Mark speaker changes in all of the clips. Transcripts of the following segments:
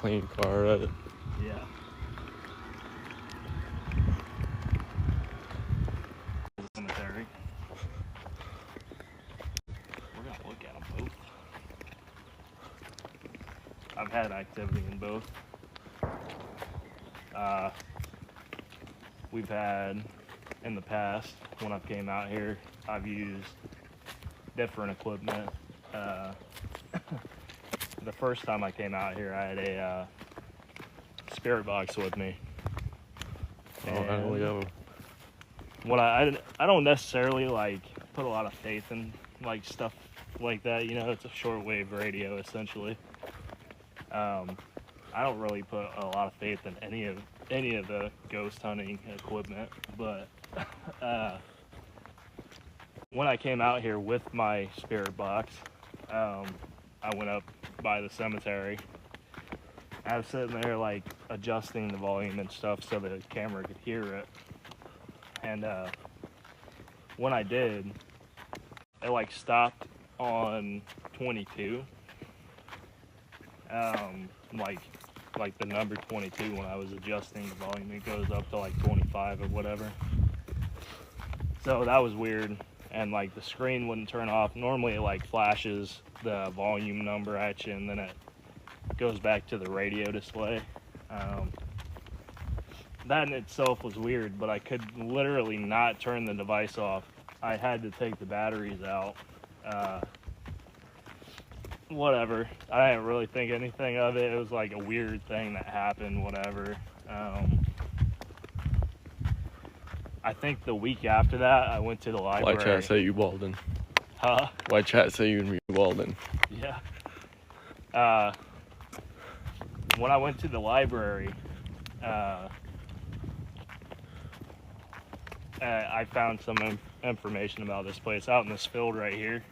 Speaker 1: clean car, right?
Speaker 2: Yeah. Cemetery. We're gonna look at them both. I've had activity in both. We've had, in the past, when I've came out here, I've used different equipment. The first time I came out here, I had a spirit box with me.
Speaker 1: Oh,
Speaker 2: What I don't necessarily like put a lot of faith in like stuff like that. You know, it's a shortwave radio essentially. I don't really put a lot of faith in any of the ghost hunting equipment, but when I came out here with my spirit box, I went up by the cemetery. I was sitting there like adjusting the volume and stuff so the camera could hear it, and when I did, it like stopped on 22. Like the number 22, when I was adjusting the volume, it goes up to like 25 or whatever. So that was weird, and like the screen wouldn't turn off. Normally it like flashes the volume number at you and then it goes back to the radio display. That in itself was weird, but I could literally not turn the device off. I had to take the batteries out. Whatever. I didn't really think anything of it. It was like a weird thing that happened, whatever. I think the week after that, I went to the library.
Speaker 1: Why chat say you Walden?
Speaker 2: Huh?
Speaker 1: Why chat say you and me Walden?
Speaker 2: Yeah. When I went to the library, I found some information about this place out in this field right here.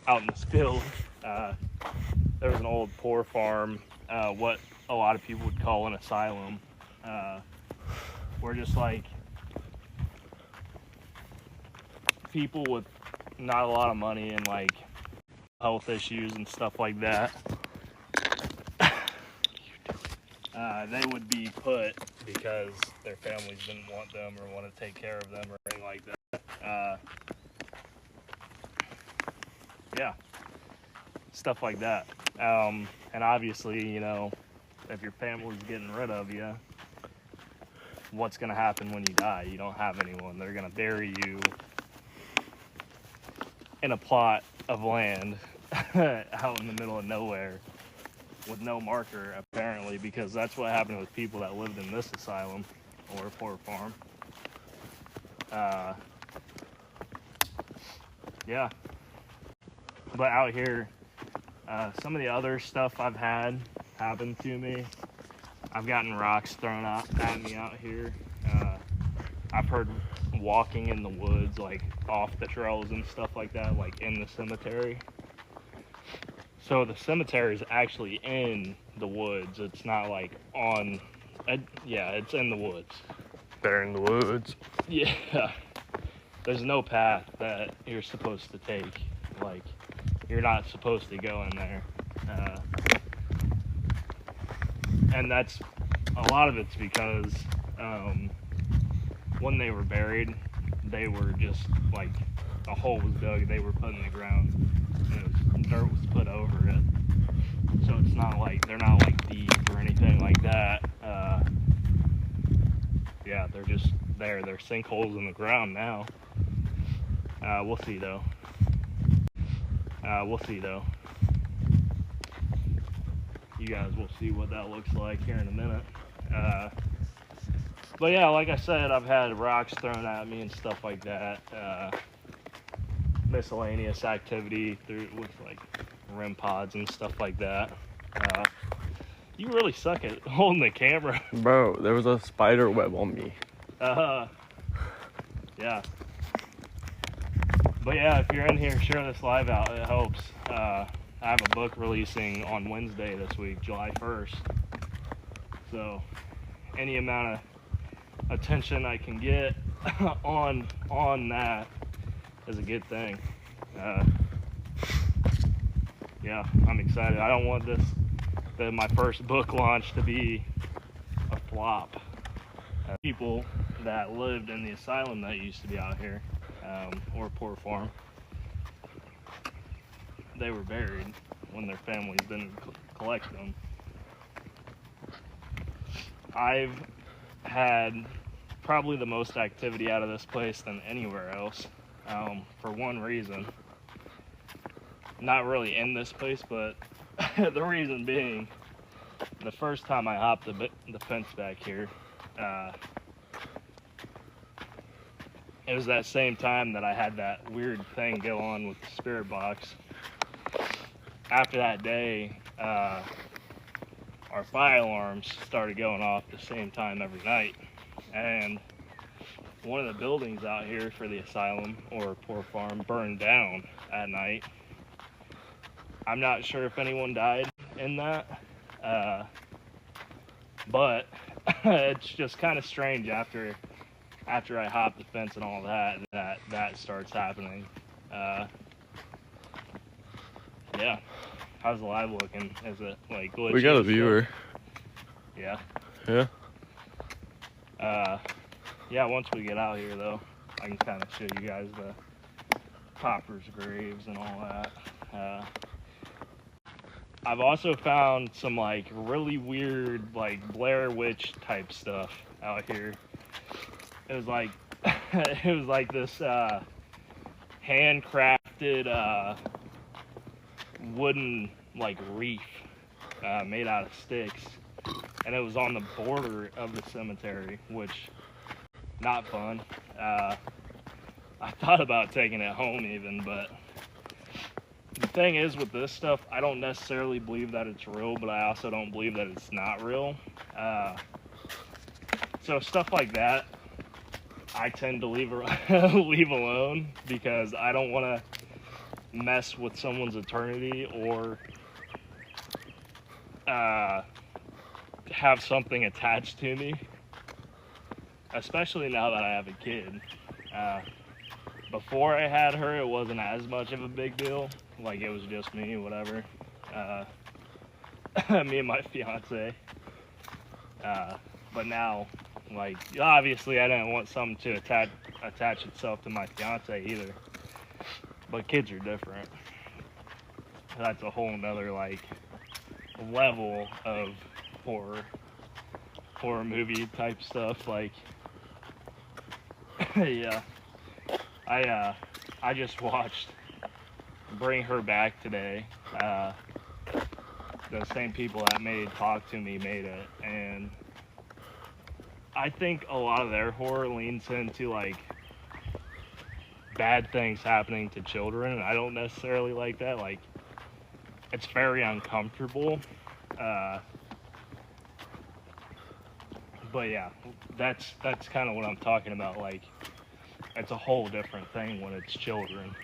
Speaker 2: Out in this field, there was an old poor farm, what a lot of people would call an asylum, where just like people with not a lot of money and like health issues and stuff like that, they would be put because their families didn't want them or want to take care of them or anything like that. Yeah, stuff like that. And obviously, you know, if your family's getting rid of you, what's going to happen when you die? You don't have anyone. They're going to bury you in a plot of land out in the middle of nowhere with no marker, apparently, because that's what happened with people that lived in this asylum or poor farm. Yeah. But out here, some of the other stuff I've had happen to me. I've gotten rocks thrown at me out here. I've heard walking in the woods, like off the trails and stuff like that, like in the cemetery. So the cemetery is actually in the woods. It's not like on, yeah, it's in the woods.
Speaker 1: They're in the woods.
Speaker 2: Yeah. There's no path that you're supposed to take. Like, you're not supposed to go in there. And that's, a lot of it's because when they were buried, they were just like, a hole was dug, they were put in the ground, and dirt was put over it. So it's not like, they're not like deep or anything like that. Yeah, they're just there. They're sinkholes in the ground now. We'll see though. You guys will see what that looks like here in a minute. But yeah, like I said, I've had rocks thrown at me and stuff like that. Miscellaneous activity with like REM pods and stuff like that. You really suck at holding the camera.
Speaker 1: Bro, there was a spider web on me.
Speaker 2: Yeah. But yeah, if you're in here, share this live out. It helps. I have a book releasing on Wednesday this week, July 1st. So any amount of attention I can get on that is a good thing. Yeah, I'm excited. I don't want this expected my first book launch to be a flop. People that lived in the asylum that used to be out here, or Poor Farm, they were buried when their families didn't collect them. I've had probably the most activity out of this place than anywhere else, for one reason. Not really in this place, but the reason being, the first time I hopped the fence back here, it was that same time that I had that weird thing go on with the spirit box. After that day, our fire alarms started going off the same time every night, and one of the buildings out here for the asylum or Poor Farm burned down at night. I'm not sure if anyone died in that, but it's just kind of strange after I hop the fence and all that starts happening. Yeah. How's the live looking? Is it like glitchy?
Speaker 1: We got a viewer.
Speaker 2: Yeah.
Speaker 1: Yeah.
Speaker 2: Yeah, once we get out here though, I can kind of show you guys the Popper's graves and all that. I've also found some like really weird like Blair Witch type stuff out here. It was like this handcrafted wooden like reef made out of sticks, and it was on the border of the cemetery, which not fun. I thought about taking it home even, but the thing is with this stuff, I don't necessarily believe that it's real, but I also don't believe that it's not real. So stuff like that, I tend to leave alone, because I don't want to mess with someone's eternity or have something attached to me, especially now that I have a kid. Before I had her, it wasn't as much of a big deal. Like, it was just me, whatever. Me and my fiance. But now, like, obviously I didn't want something to attach itself to my fiance either. But kids are different. That's a whole nother, like, level of horror movie type stuff. Like, yeah. I just watched Bring Her Back today. The same people that made Talk to Me made it, and I think a lot of their horror leans into like bad things happening to children, and I don't necessarily like that. Like, it's very uncomfortable. But yeah, that's kind of what I'm talking about. Like, it's a whole different thing when it's children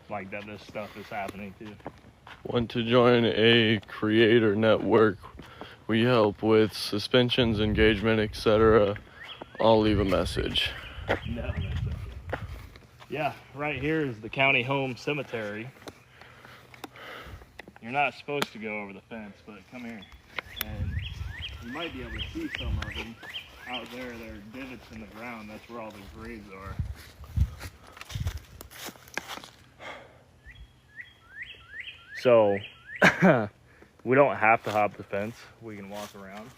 Speaker 2: like that this stuff is happening to.
Speaker 1: Want to join a creator network? We help with suspensions, engagement, etc. I'll leave a message.
Speaker 2: No, that's okay. Yeah, right here is the county home cemetery. You're not supposed to go over the fence, but come here. And you might be able to see some of them out there. There are divots in the ground. That's where all the graves are. So, we don't have to hop the fence. We can walk around.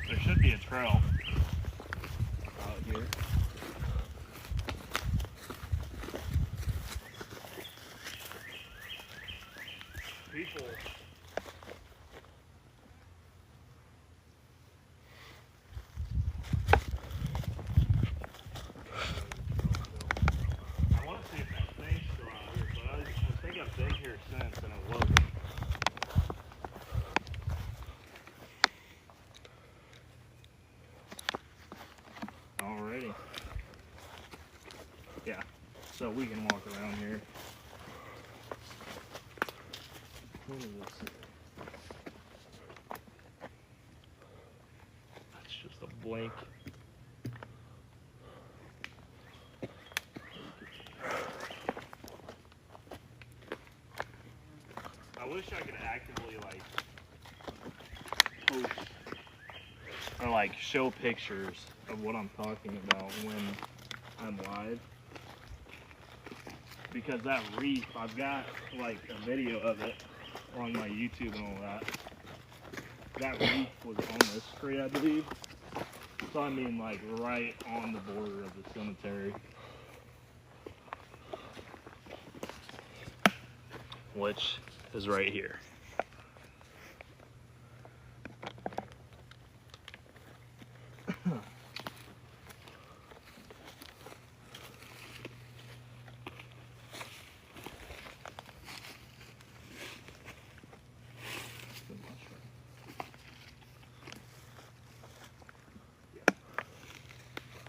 Speaker 2: There should be a trail out here. People I want to see if that thing's still out here, but I think I've been here since and it wasn't. Alrighty. Yeah, so we can walk around here. What is this? That's just a blank. I wish I could actively like post or like show pictures of what I'm talking about when I'm live. Because that reef, I've got like a video of it on my YouTube and all that. That reef was on this tree, I believe. So I mean like right on the border of the cemetery. Which is right here.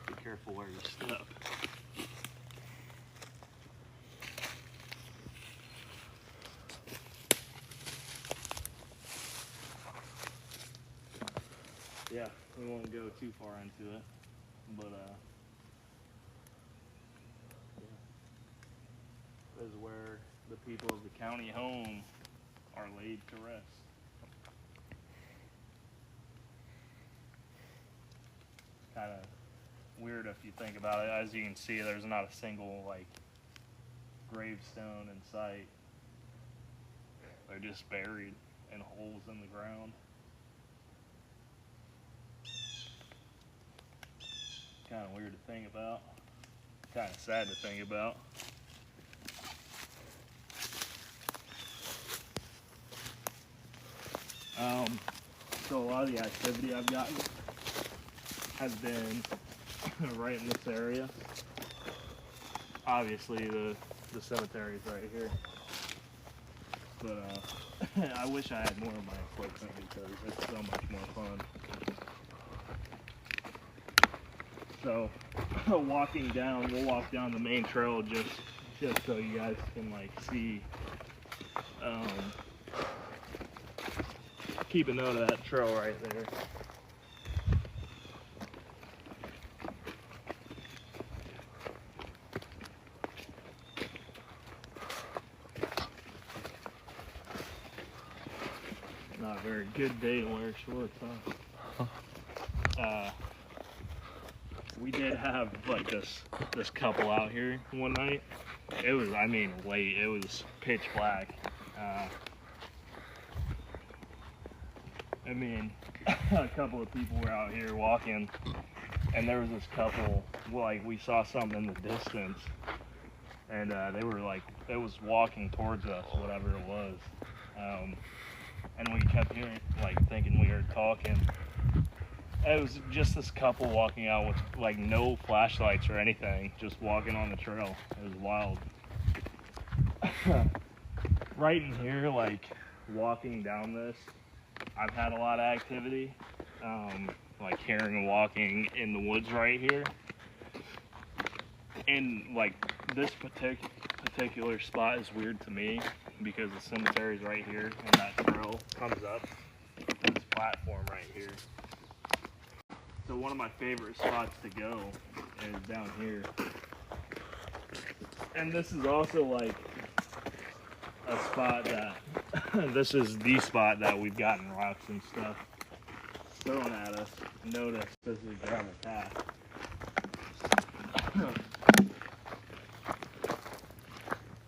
Speaker 2: Be careful where you step. Yeah, we won't go too far into it, but yeah. This is where the people of the county home are laid to rest. Kind of weird if you think about it. As you can see, there's not a single like gravestone in sight. They're just buried in holes in the ground. Kind of weird to think about. Kind of sad to think about. So a lot of the activity I've gotten has been right in this area. Obviously the cemetery's right here. But I wish I had more of my equipment because it's so much more fun. So walking down, we'll walk down the main trail just so you guys can like see, keep a note of that trail right there. Not a very good day to wear shorts, huh? We did have like this couple out here one night. It was, I mean, late. It was pitch black. I mean, a couple of people were out here walking, and there was this couple. Like we saw something in the distance, and they were like, it was walking towards us, whatever it was. And we kept hearing, like, thinking we were talking. It was just this couple walking out with like no flashlights or anything, just walking on the trail. It was wild. Right in here, like walking down this, I've had a lot of activity, like hearing and walking in the woods right here. And like this particular spot is weird to me because the cemetery's right here and that trail comes up to this platform right here. So one of my favorite spots to go is down here. And this is also like a spot that, this is the spot that we've gotten rocks and stuff thrown at us. Notice this is a gravel path.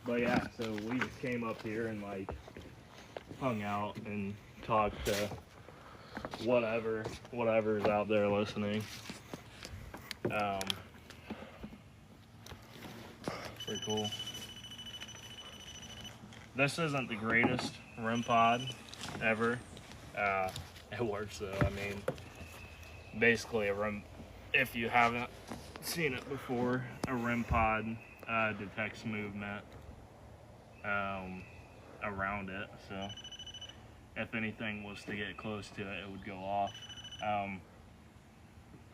Speaker 2: But yeah, so we just came up here and like hung out and talked to whatever's out there listening. Pretty cool. This isn't the greatest REM pod ever. It works though. I mean, basically a REM, if you haven't seen it before, a REM pod detects movement around it. So if anything was to get close to it, it would go off.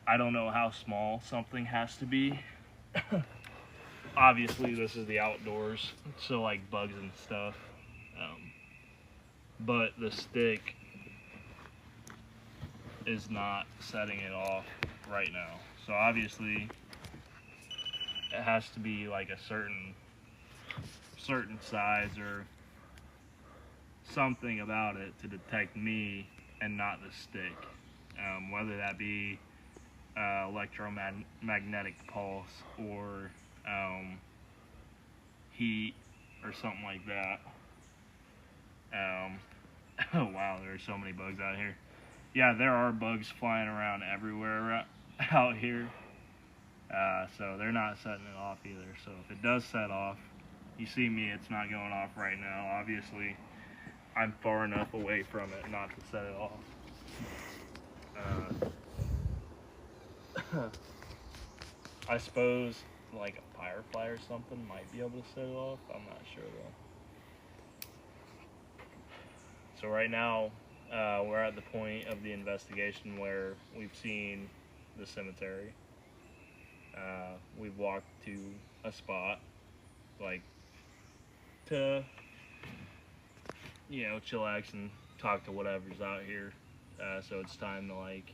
Speaker 2: I don't know how small something has to be. Obviously, this is the outdoors, so like bugs and stuff. But the stick is not setting it off right now. So obviously, it has to be like a certain size or something about it to detect me and not the stick, whether that be electromagnetic pulse or heat or something like that. Oh wow, there are so many bugs out here. Yeah, there are bugs flying around everywhere out here. So they're not setting it off either. So if it does set off, you see me, it's not going off right now. Obviously, I'm far enough away from it not to set it off. I suppose like a firefly or something might be able to set it off. I'm not sure though. So right now, we're at the point of the investigation where we've seen the cemetery. We've walked to a spot, like, to, chillax and talk to whatever's out here. So it's time to, like,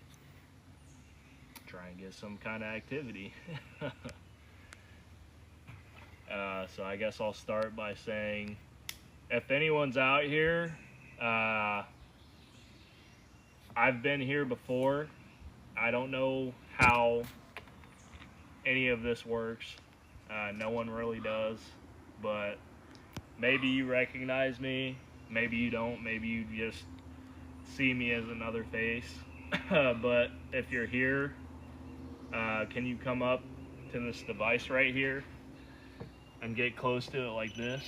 Speaker 2: try and get some kind of activity. So I guess I'll start by saying, if anyone's out here, I've been here before. I don't know how any of this works. No one really does, but maybe you recognize me, maybe you don't, maybe you just see me as another face. But if you're here, can you come up to this device right here and get close to it like this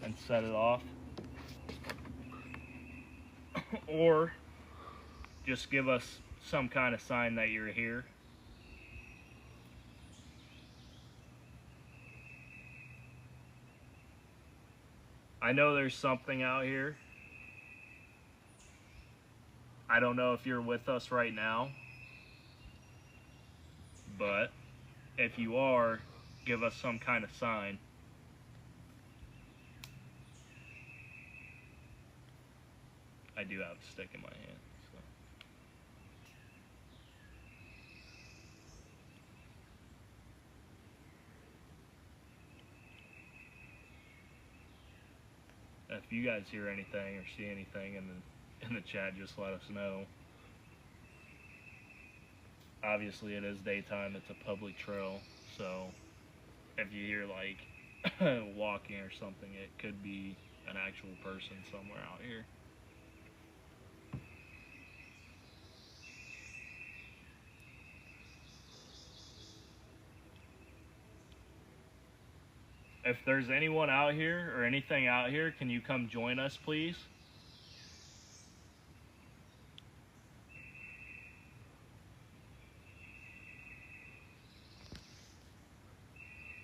Speaker 2: and set it off? Or just give us some kind of sign that you're here. I know there's something out here. I don't know if you're with us right now, but if you are, give us some kind of sign. I do have a stick in my hand. So if you guys hear anything or see anything in the chat, just let us know. Obviously, it is daytime. It's a public trail, so if you hear like walking or something, it could be an actual person somewhere out here. If there's anyone out here or anything out here, can you come join us, please?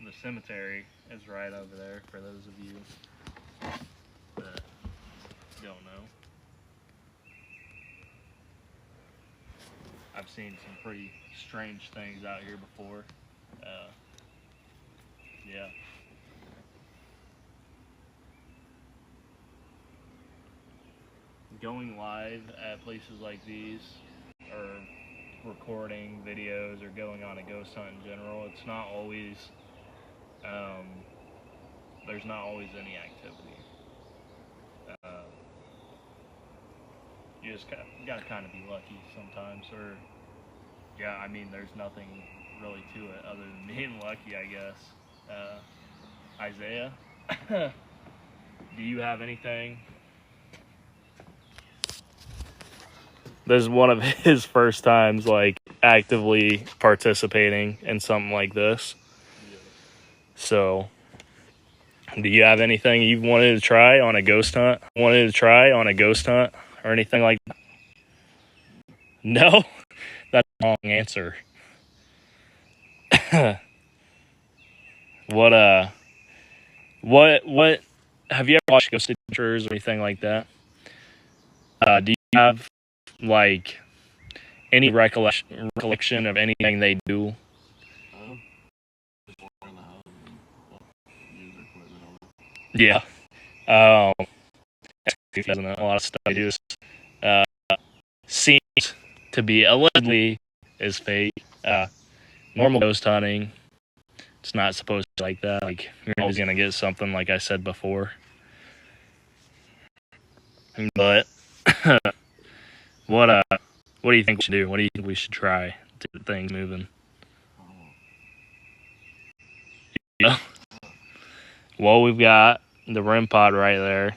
Speaker 2: The cemetery is right over there for those of you that don't know. I've seen some pretty strange things out here before. Yeah. Going live at places like these, or recording videos, or going on a ghost hunt in general, it's not always, there's not always any activity. You just gotta kind of be lucky sometimes, or, yeah, I mean, there's nothing really to it other than being lucky, I guess. Isaiah, do you have anything? This is one of his first times, like, actively participating in something like this. So, do you have anything you wanted to try on a ghost hunt? Or anything like that? No? That's the wrong answer. What have you ever watched Ghost Adventures or anything like that? Do you have, like, any recollection of anything they do? Yeah. Doesn't it? A lot of stuff they do seems to be allegedly is fake. Normal ghost hunting, it's not supposed to be like that. Like, you're always gonna get something, like I said before. But what do you think we should do? What do you think we should try to get things moving? Yeah. Well, we've got the REM pod right there,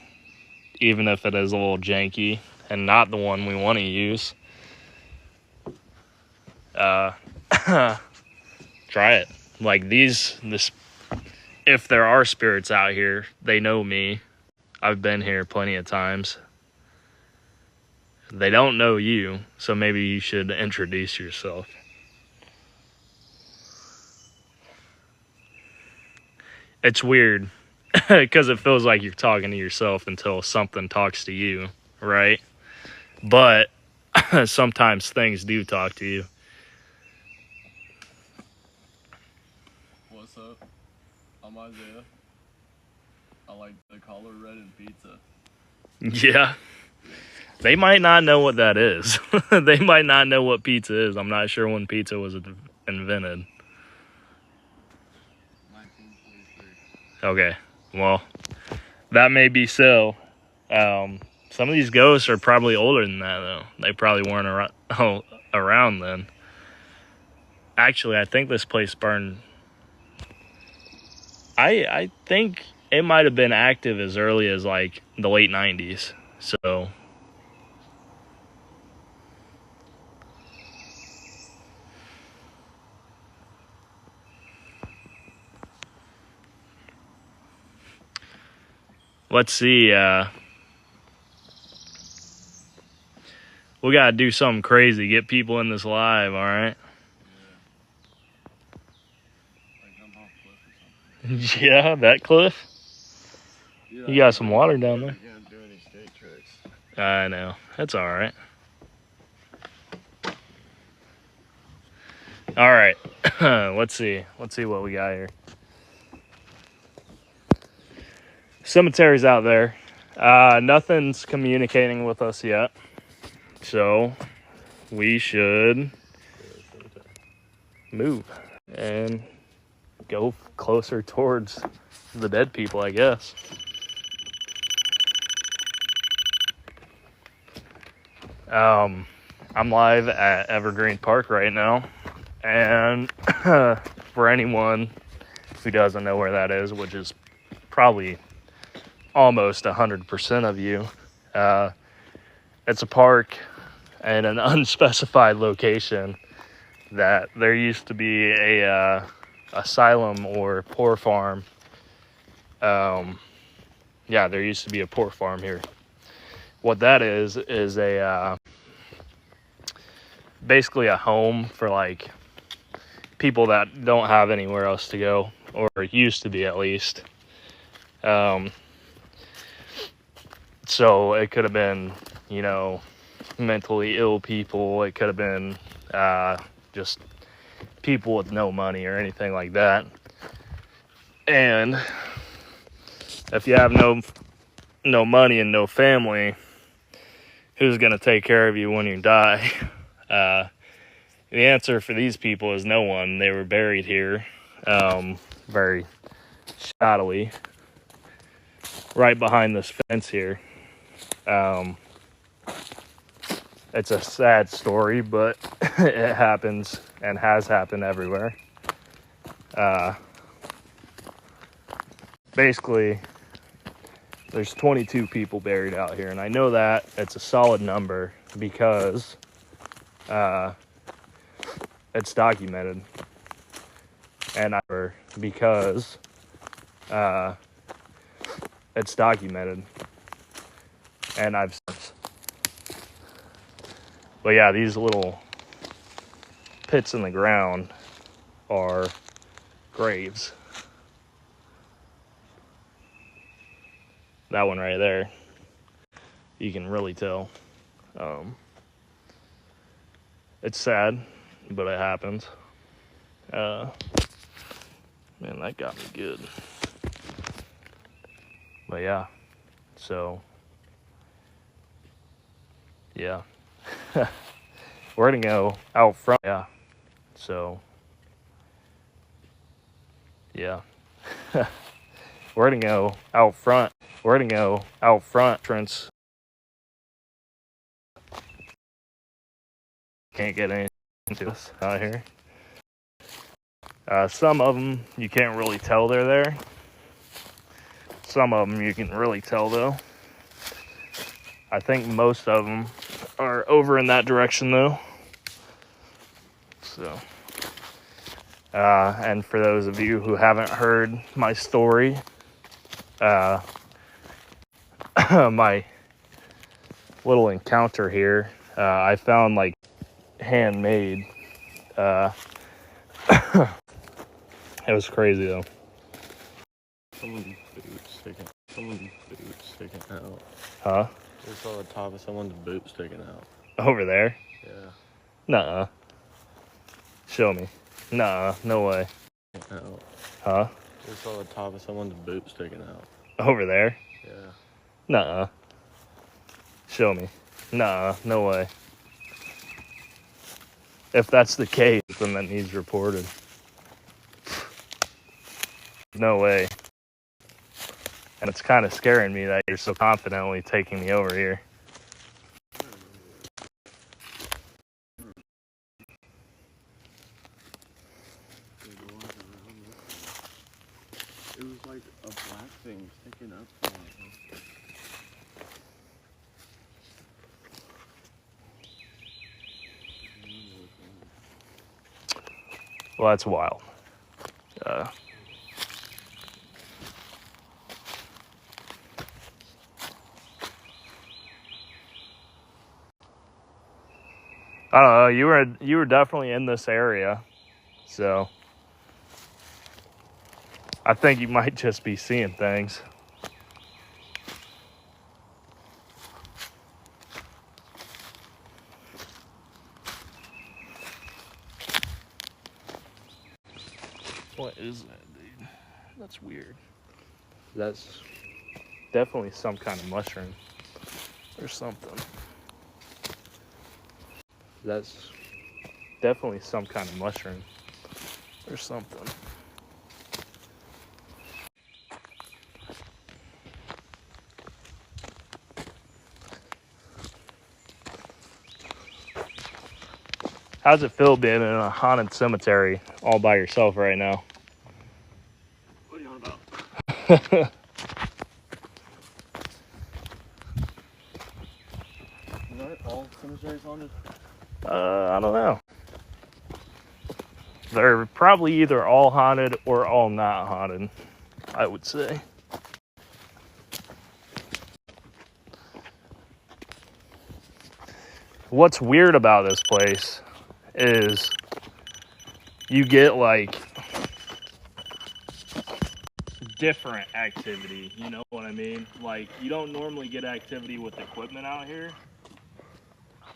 Speaker 2: even if it is a little janky and not the one we want to use. Try it. Like if there are spirits out here, they know me. I've been here plenty of times. They don't know you, so maybe you should introduce yourself. It's weird because it feels like you're talking to yourself until something talks to you, right? But sometimes things do talk to you.
Speaker 1: What's up? I'm Isaiah. I like the color red and pizza.
Speaker 2: Yeah. They might not know what that is. They might not know what pizza is. I'm not sure when pizza was invented.
Speaker 1: 1943.
Speaker 2: Okay, well, that may be so. Some of these ghosts are probably older than that, though. They probably weren't around then. Actually, I think this place burned. I think it might have been active as early as, like, the late 90s. So let's see. We gotta do something crazy. Get people in this live, all right?
Speaker 1: Like jump off a cliff or something.
Speaker 2: Yeah, that cliff.
Speaker 1: Yeah,
Speaker 2: You got some water down there.
Speaker 1: I can't do any skate tricks.
Speaker 2: I know. That's all right. All right. Let's see. Let's see what we got here. Cemeteries out there. Nothing's communicating with us yet. So we should move and go closer towards the dead people, I guess. I'm live at Evergreen Park right now. And for anyone who doesn't know where that is, which is probably almost 100% of you, it's a park in an unspecified location that there used to be a asylum or poor farm. Yeah, there used to be a poor farm here. What that is a basically a home for like people that don't have anywhere else to go, or it used to be at least. So it could have been, you know, mentally ill people. It could have been just people with no money or anything like that. And if you have no money and no family, who's going to take care of you when you die? The answer for these people is no one. They were buried here very shoddily right behind this fence here. It's a sad story, but it happens and has happened everywhere. Basically, there's 22 people buried out here, and I know that it's a solid number because it's documented, and because it's documented, and I've. But yeah, these little pits in the ground are graves. That one right there, you can really tell. It's sad, but it happens. Man, that got me good. But yeah, so yeah. We're gonna go out front. Yeah, so yeah. We're gonna go out front. Entrance can't get anything to us out here. Some of them you can't really tell they're there. Some of them you can really tell though. I think most of them are over in that direction though. So, and for those of you who haven't heard my story, my little encounter here, I found like handmade. It was crazy though.
Speaker 1: Someone's boot sticking out.
Speaker 2: Huh?
Speaker 1: I saw the top of someone's boot sticking out.
Speaker 2: Over there?
Speaker 1: Yeah.
Speaker 2: Nuh-uh. Show me. Nuh-uh. No way.
Speaker 1: Out.
Speaker 2: Huh?
Speaker 1: I saw the top of someone's boot sticking out.
Speaker 2: Over there?
Speaker 1: Yeah.
Speaker 2: Nuh-uh. Show me. Nuh-uh. No way. If that's the case, then that needs reported. No way. And it's kind of scaring me that you're so confidently taking me over here.
Speaker 1: It was like a black thing sticking up.
Speaker 2: Well, that's wild. I don't know. You were definitely in this area, so I think you might just be seeing things. What is that, dude? That's weird. That's definitely some kind of mushroom or something. That's definitely some kind of mushroom or something. How's it feel being in a haunted cemetery all by yourself right now?
Speaker 1: What are you on about? Aren't all cemeteries haunted?
Speaker 2: I don't know. They're probably either all haunted or all not haunted, I would say. What's weird about this place is you get like different activity, you know what I mean? Like you don't normally get activity with equipment out here,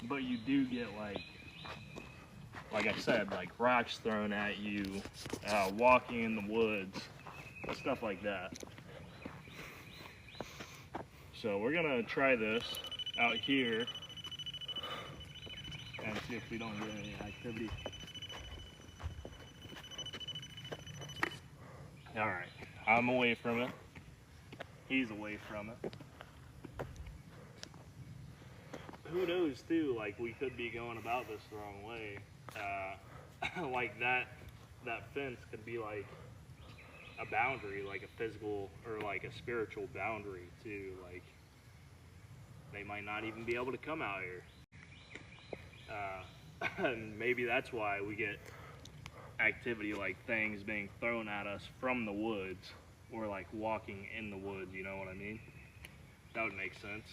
Speaker 2: but you do get like I said, like rocks thrown at you, walking in the woods, stuff like that. So we're gonna try this out here and see if we don't get any activity. All right, I'm away from it. He's away from it. Who knows too, like we could be going about this the wrong way. Like that fence could be like a boundary, like a physical or like a spiritual boundary too. Like they might not even be able to come out here. And maybe that's why we get activity like things being thrown at us from the woods or like walking in the woods, you know what I mean? That would make sense.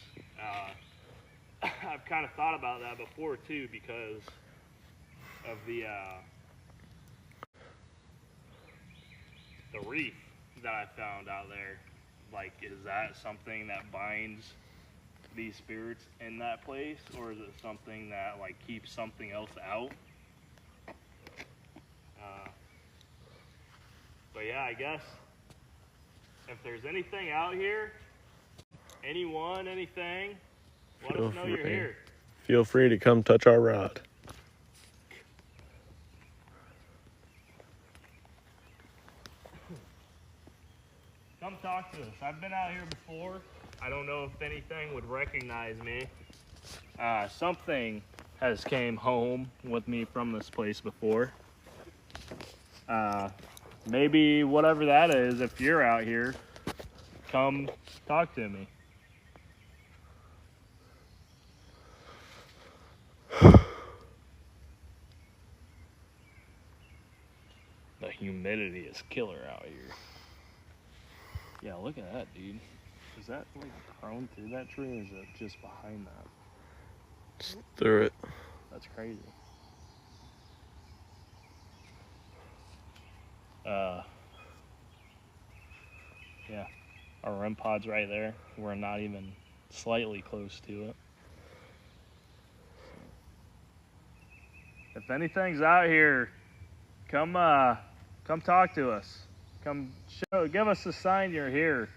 Speaker 2: I've kind of thought about that before too because of the reef that I found out there. Like, is that something that binds these spirits in that place, or is it something that like keeps something else out? But yeah, I guess if there's anything out here, anyone, anything, let us know you're here.
Speaker 1: Feel free to come touch our rod.
Speaker 2: Come talk to us. I've been out here before. I don't know if anything would recognize me. Something has came home with me from this place before. Maybe whatever that is, if you're out here, come talk to me. The humidity is killer out here. Yeah, look at that, dude. Is that like prone through that tree, or is it just behind that?
Speaker 1: Just through it.
Speaker 2: That's crazy. Yeah, our REM pod's right there. We're not even slightly close to it. If anything's out here, come talk to us. Give us a sign you're here.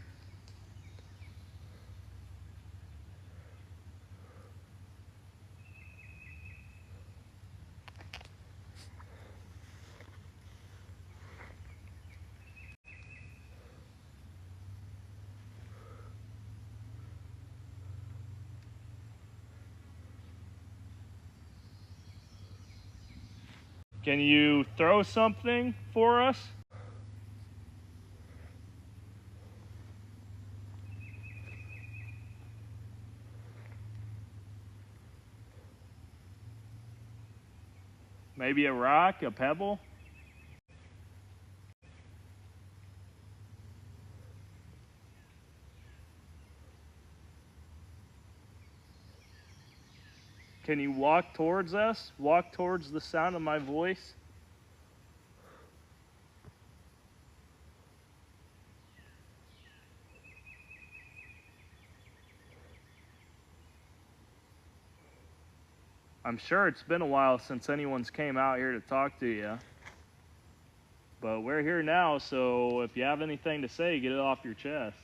Speaker 2: Can you throw something for us? Maybe a rock, a pebble? Can you walk towards us? Walk towards the sound of my voice? I'm sure it's been a while since anyone's came out here to talk to you. But we're here now, so if you have anything to say, get it off your chest.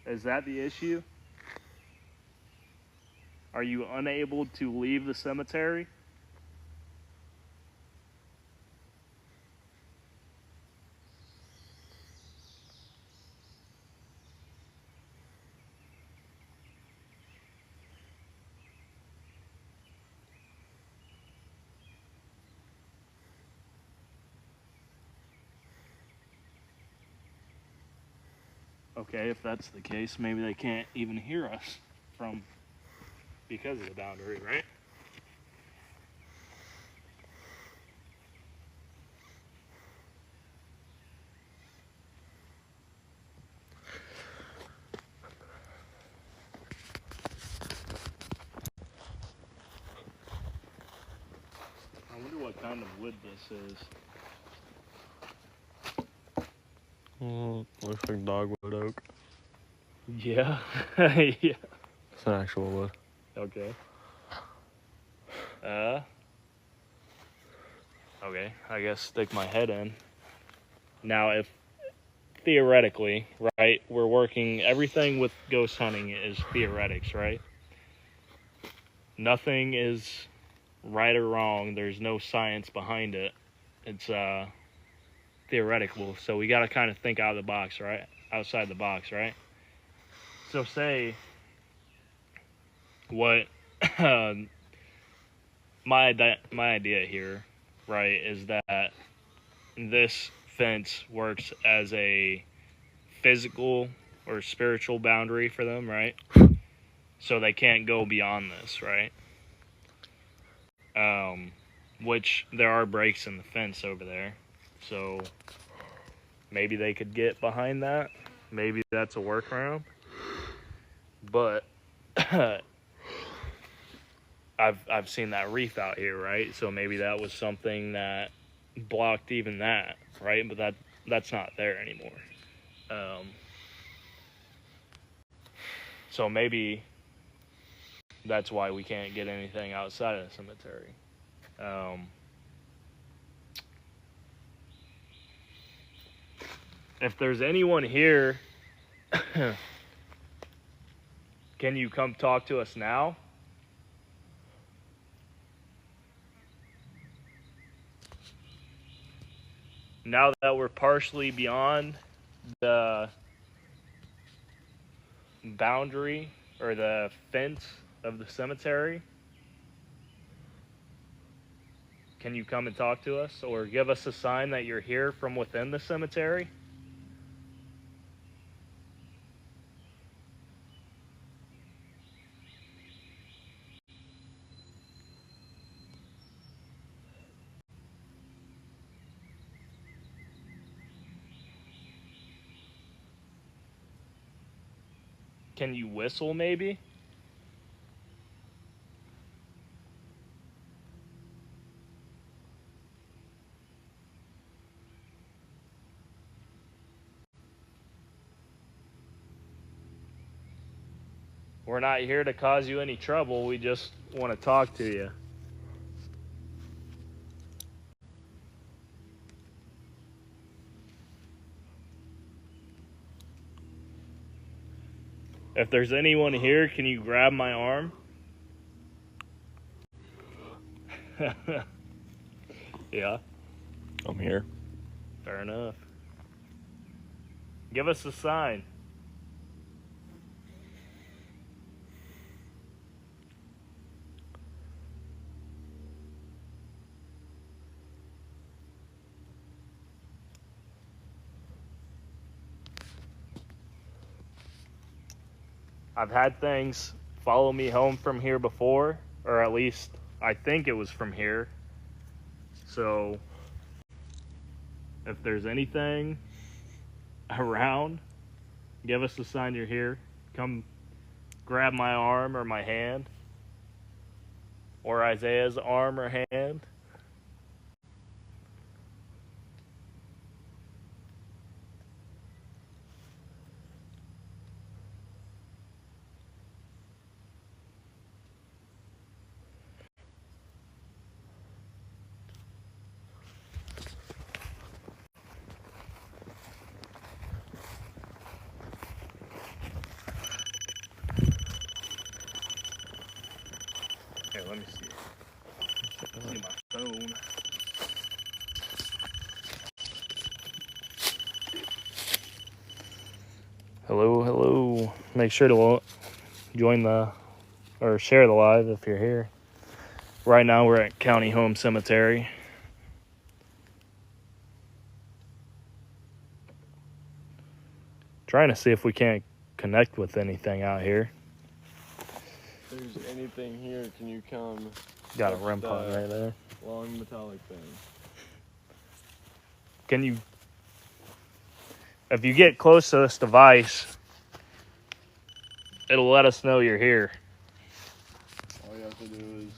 Speaker 2: Is that the issue? Are you unable to leave the cemetery? Okay, if that's the case, maybe they can't even hear us because of the boundary, right? I wonder what kind of wood this is.
Speaker 1: Looks like dogwood oak.
Speaker 2: Yeah. Yeah.
Speaker 1: It's an actual wood.
Speaker 2: Okay. Okay, I guess stick my head in. Now, if theoretically, right, we're working, everything with ghost hunting is theoretics, right? Nothing is right or wrong. There's no science behind it. It's theoretical. So we got to kind of think out of the box, right? Outside the box, right? So say what my idea here, right, is that this fence works as a physical or spiritual boundary for them, right? So they can't go beyond this, right? Which there are breaks in the fence over there. So maybe they could get behind that. Maybe that's a workaround. But I've seen that reef out here, right? So maybe that was something that blocked even that, right? But that's not there anymore. So maybe that's why we can't get anything outside of the cemetery. If there's anyone here, can you come talk to us now? now that we're partially beyond the boundary or the fence of the cemetery, can you come and talk to us or give us a sign that you're here from within the cemetery? Can you whistle maybe? We're not here to cause you any trouble. We just want to talk to you. If there's anyone here, can you grab my arm? Yeah,
Speaker 1: I'm here.
Speaker 2: fair enough. Give us a sign. I've had things follow me home from here before, or at least I think it was from here. So if there's anything around, give us a sign you're here. Come grab my arm or my hand, or Isaiah's arm or hand. Here, let me see. See my phone. Hello, hello. Make sure to join the, or share the live if you're here. Right now we're at County Home Cemetery. Trying to see if we can't connect with anything out here.
Speaker 1: If there's anything here, can you come?
Speaker 2: Got a REM pod right there.
Speaker 1: Long metallic thing.
Speaker 2: Can you, if you get close to this device, it'll let us know you're here.
Speaker 1: All you have to do is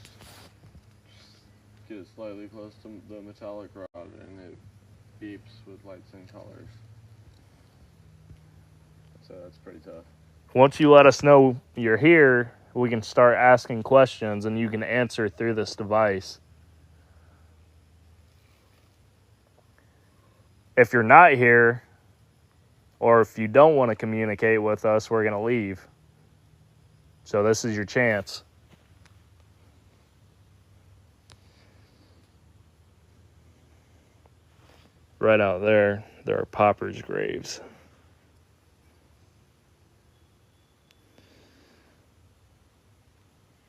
Speaker 1: get slightly close to the metallic rod and it beeps with lights and colors. So that's pretty tough.
Speaker 2: Once you let us know you're here, we can start asking questions and you can answer through this device. If you're not here, or if you don't want to communicate with us, we're going to leave. So this is your chance. Right out there are paupers' graves.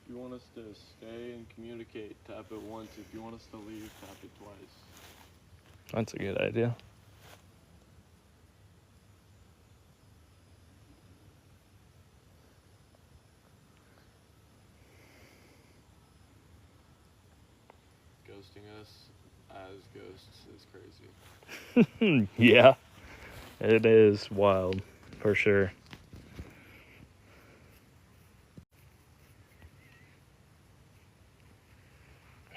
Speaker 1: If you want us to stay and communicate, tap it once. If you want us to leave, tap it twice.
Speaker 2: That's a good idea.
Speaker 1: Ghosting us as ghosts is crazy.
Speaker 2: Yeah, it is wild, for sure.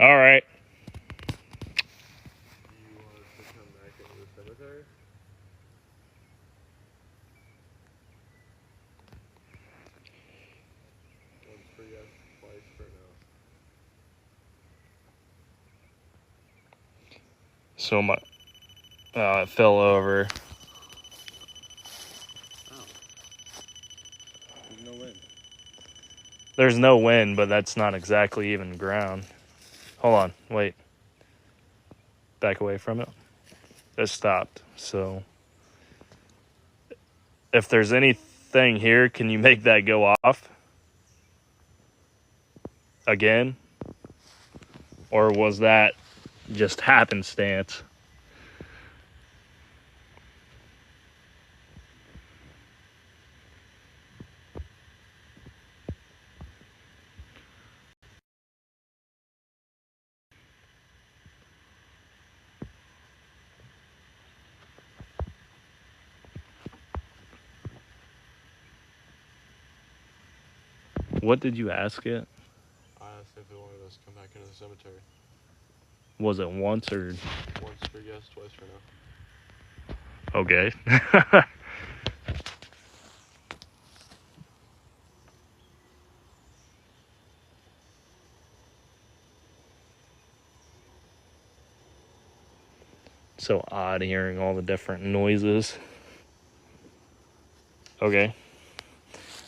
Speaker 2: All right.
Speaker 1: Do you want us to come back into the cemetery? Once for yes, twice for no.
Speaker 2: So my, it fell over.
Speaker 1: Oh. There's no wind.
Speaker 2: There's no wind, but that's not exactly even ground. Hold on, wait. Back away from it. It stopped. So if there's anything here, can you make that go off again? Or was that just happenstance? What did you ask it?
Speaker 1: I asked if it wanted us to come back into the cemetery.
Speaker 2: Was it once or?
Speaker 1: Once for yes, twice for no.
Speaker 2: Okay. So odd hearing all the different noises. Okay.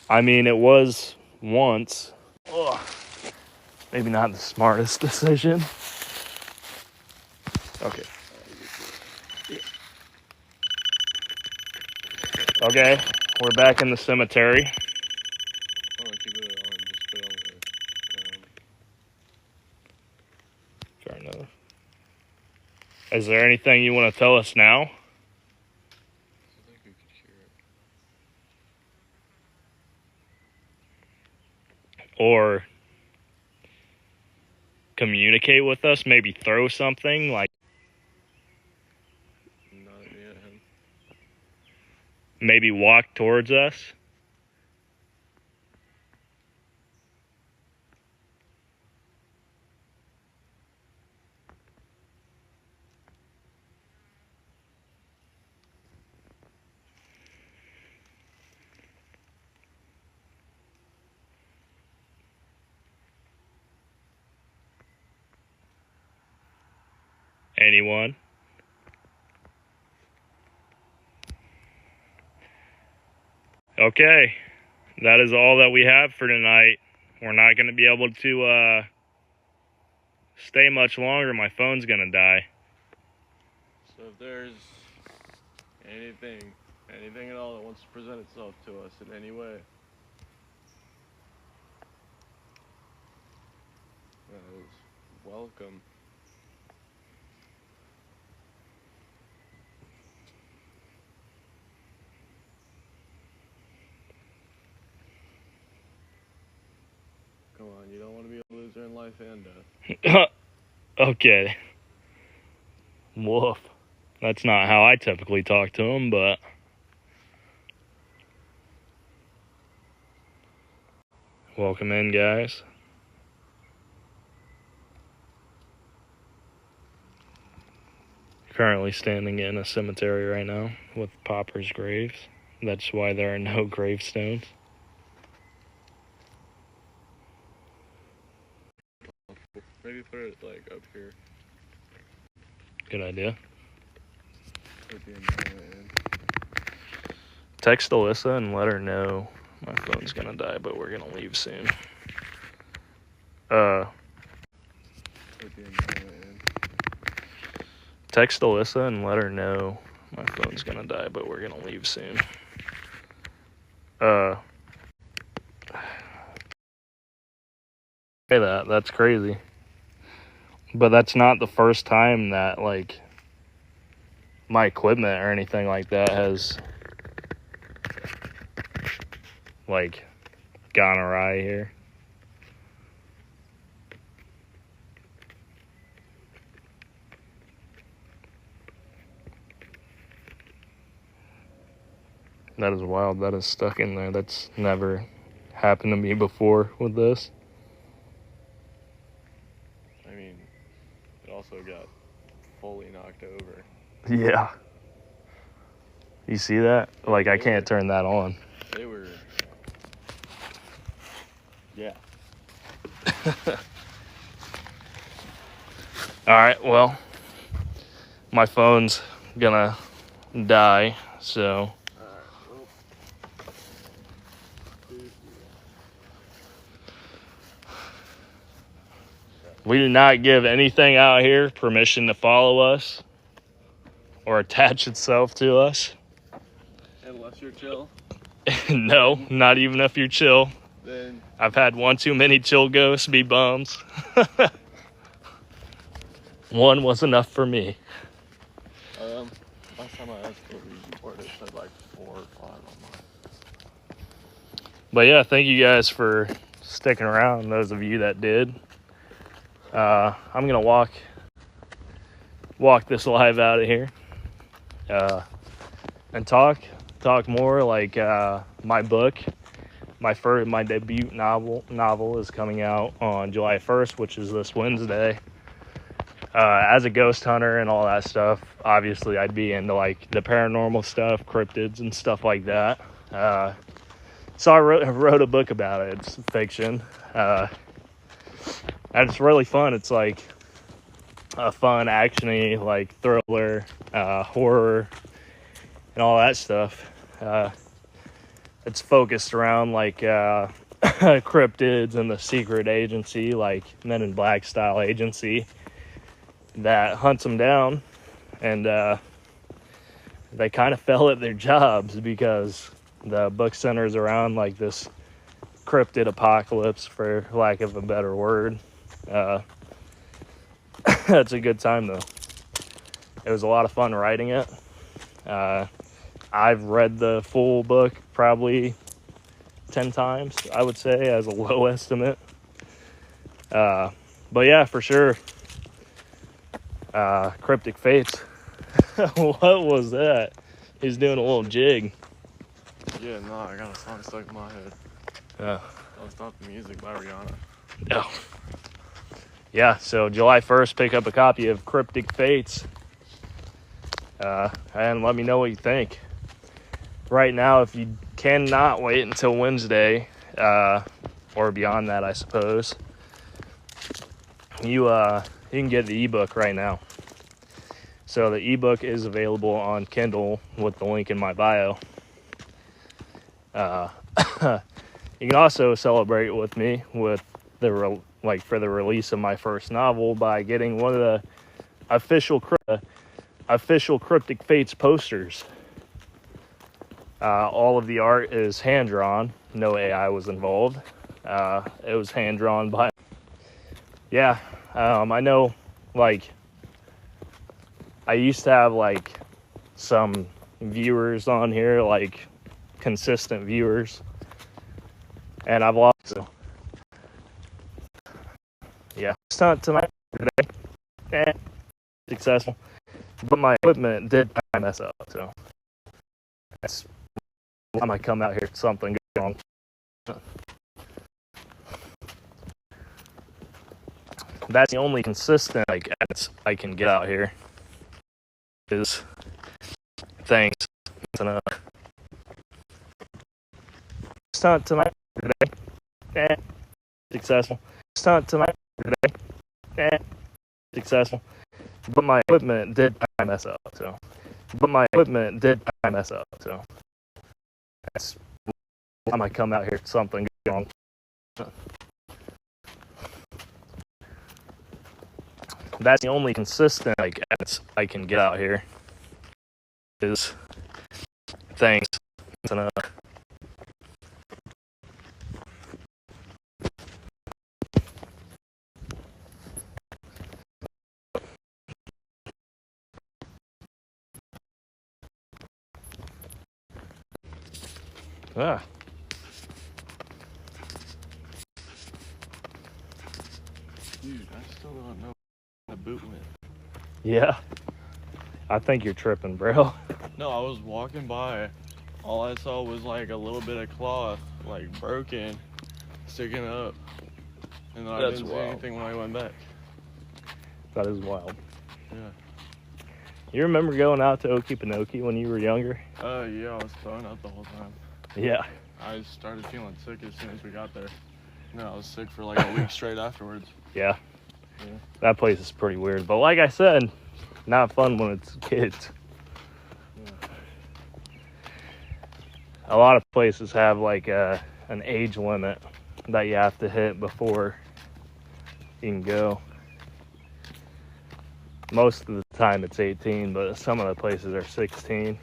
Speaker 2: I mean, it was once. Ugh. Maybe not the smartest decision. Okay. Okay, we're back in the cemetery.
Speaker 1: Oh, keep it on. Just put it on the
Speaker 2: Try another. Is there anything you want to tell us now?
Speaker 1: I think we could hear it.
Speaker 2: Or communicate with us? Maybe throw something like.
Speaker 1: Not yet, him.
Speaker 2: Maybe walk towards us? Anyone? Okay, that is all that we have for tonight. We're not going to be able to stay much longer. My phone's going to die.
Speaker 1: So if there's anything at all that wants to present itself to us in any way, that is welcome. Come on, you don't want to be a loser in life and death.
Speaker 2: Okay. Woof. That's not how I typically talk to him, but. Welcome in, guys. Currently standing in a cemetery right now with paupers' graves. That's why there are no gravestones.
Speaker 1: Maybe put it like up here.
Speaker 2: Good idea.
Speaker 1: At the end.
Speaker 2: Text Alyssa and let her know my phone's gonna die, but we're gonna leave soon.
Speaker 1: At the end.
Speaker 2: Text Alyssa and let her know my phone's gonna die, but we're gonna leave soon. Hey, that's crazy. But that's not the first time that, like, my equipment or anything like that has, like, gone awry here. That is wild. That is stuck in there. That's never happened to me before with this.
Speaker 1: I mean, it also got fully knocked over.
Speaker 2: Yeah. You see that? Like, I can't turn that on.
Speaker 1: They were... Yeah.
Speaker 2: Alright, well, my phone's gonna die, so... We do not give anything out here permission to follow us. or attach itself to us.
Speaker 1: Unless you're chill.
Speaker 2: No, not even if you're chill.
Speaker 1: Then
Speaker 2: I've had one too many chill ghosts be bums. One was enough for me.
Speaker 1: Last time I asked for a Ouija board, it said like 4 or 5 on mine.
Speaker 2: But yeah, thank you guys for sticking around, those of you that did. I'm gonna walk this live out of here and talk more. Like my book, my debut novel is coming out on July 1st, which is this Wednesday. As a ghost hunter and all that stuff, obviously I'd be into like the paranormal stuff, cryptids and stuff like that. So I wrote a book about it. It's fiction. And it's really fun. It's like a fun, actiony, like thriller, horror, and all that stuff. It's focused around like cryptids and the secret agency, like Men in Black style agency that hunts them down, and they kind of fail at their jobs because the book centers around like this cryptid apocalypse, for lack of a better word. It's a good time though. It was a lot of fun writing it. I've read the full book probably 10 times, I would say, as a low estimate. But yeah, for sure. Cryptic Fates. What was that? He's doing a little jig.
Speaker 1: Yeah, no, I got a song stuck in my head.
Speaker 2: Oh.
Speaker 1: That was not the music by Rihanna.
Speaker 2: No. Yeah, so July 1st, pick up a copy of Cryptic Fates. And let me know what you think. Right now, if you cannot wait until Wednesday, or beyond that, I suppose, you can get the ebook right now. So the ebook is available on Kindle with the link in my bio. You can also celebrate with me with for the release of my first novel by getting one of the official Cryptic Fates posters. All of the art is hand drawn. No AI was involved. It was hand drawn by. Yeah, I know. Like, I used to have like some viewers on here, like consistent viewers, and I've lost. So, yeah, it's not tonight today. Successful, but my equipment did kind of mess up. So I might come out here something wrong. That's the only consistent I can get out here. Is thanks. Enough. It's not tonight today. Successful. It's not tonight today. Successful. But my equipment did kind of mess up. So I might come out here something wrong. That's the only consistent I can get out here. Is thanks. Enough. Ah.
Speaker 1: Dude, I still don't know where the boot went.
Speaker 2: Yeah. I think you're tripping, bro.
Speaker 1: No, I was walking by. All I saw was like a little bit of cloth, like broken, sticking up. And then I didn't see anything when I went back.
Speaker 2: That is wild.
Speaker 1: Yeah.
Speaker 2: You remember going out to Okefenokee when you were younger?
Speaker 1: Yeah, I was throwing up the whole time.
Speaker 2: Yeah.
Speaker 1: I started feeling sick as soon as we got there. No, I was sick for like a week straight afterwards.
Speaker 2: Yeah. That place is pretty weird. But like I said, not fun when it's kids.
Speaker 1: Yeah.
Speaker 2: A lot of places have like an age limit that you have to hit before you can go. Most of the time it's 18, but some of the places are 16.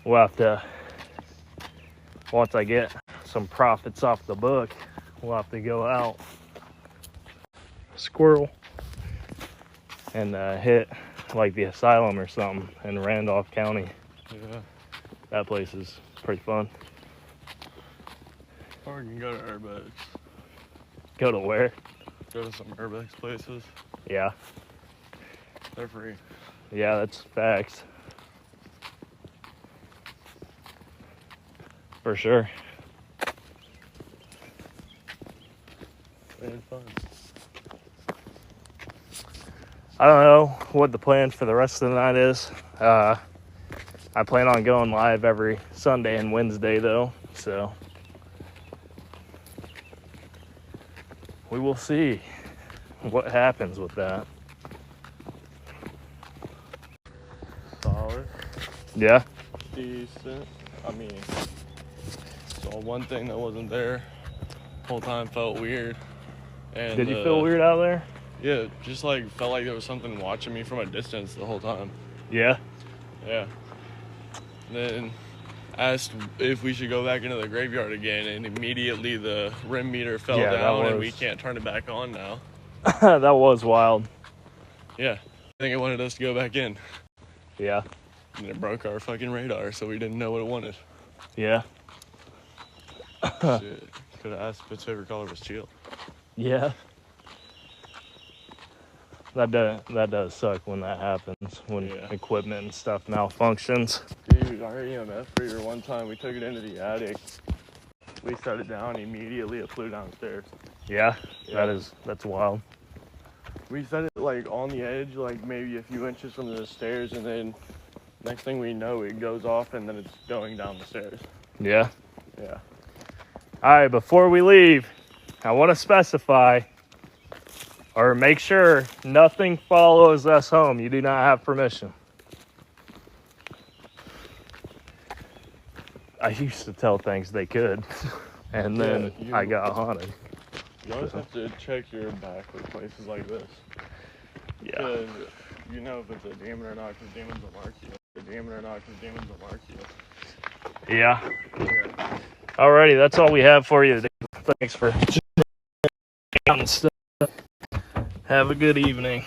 Speaker 2: We'll have to, once I get some profits off the book, we'll have to go out, squirrel, and hit like the asylum or something in Randolph County.
Speaker 1: Yeah.
Speaker 2: That place is pretty fun.
Speaker 1: Or you can go to Urbex.
Speaker 2: Go to where?
Speaker 1: Go to some Urbex places.
Speaker 2: Yeah.
Speaker 1: They're free.
Speaker 2: Yeah, that's facts. For sure.
Speaker 1: And fun.
Speaker 2: I don't know what the plan for the rest of the night is. I plan on going live every Sunday and Wednesday though, so we will see what happens with that.
Speaker 1: Solid.
Speaker 2: Yeah.
Speaker 1: Decent. I mean, so one thing that wasn't there the whole time felt weird. And
Speaker 2: did you feel weird out there?
Speaker 1: Yeah, just like felt like there was something watching me from a distance the whole time.
Speaker 2: Yeah.
Speaker 1: Yeah. Then asked if we should go back into the graveyard again, and immediately the REM meter fell down, and we can't turn it back on now.
Speaker 2: That was wild.
Speaker 1: Yeah. I think it wanted us to go back in.
Speaker 2: Yeah.
Speaker 1: And it broke our fucking radar, so we didn't know what it wanted.
Speaker 2: Yeah.
Speaker 1: Shit. Could have asked if its favorite color was teal.
Speaker 2: Yeah. That does suck when that happens, when equipment and stuff malfunctions.
Speaker 1: Dude, our EMF reader, one time we took it into the attic. We set it down, immediately it flew downstairs.
Speaker 2: Yeah. That's wild.
Speaker 1: We set it like on the edge, like maybe a few inches from the stairs, and then next thing we know, it goes off and then it's going down the stairs.
Speaker 2: Yeah.
Speaker 1: Yeah.
Speaker 2: All right, before we leave, I want to specify or make sure nothing follows us home. You do not have permission. I used to tell things they could, and then I got haunted.
Speaker 1: You always have to check your back with places like this.
Speaker 2: Yeah.
Speaker 1: Because you know if it's a demon or not, because demons will mark you. If it's a demon or not, because demons will mark you.
Speaker 2: Yeah. Alrighty, that's all we have for you today. Thanks for checking out and stuff. Have a good evening.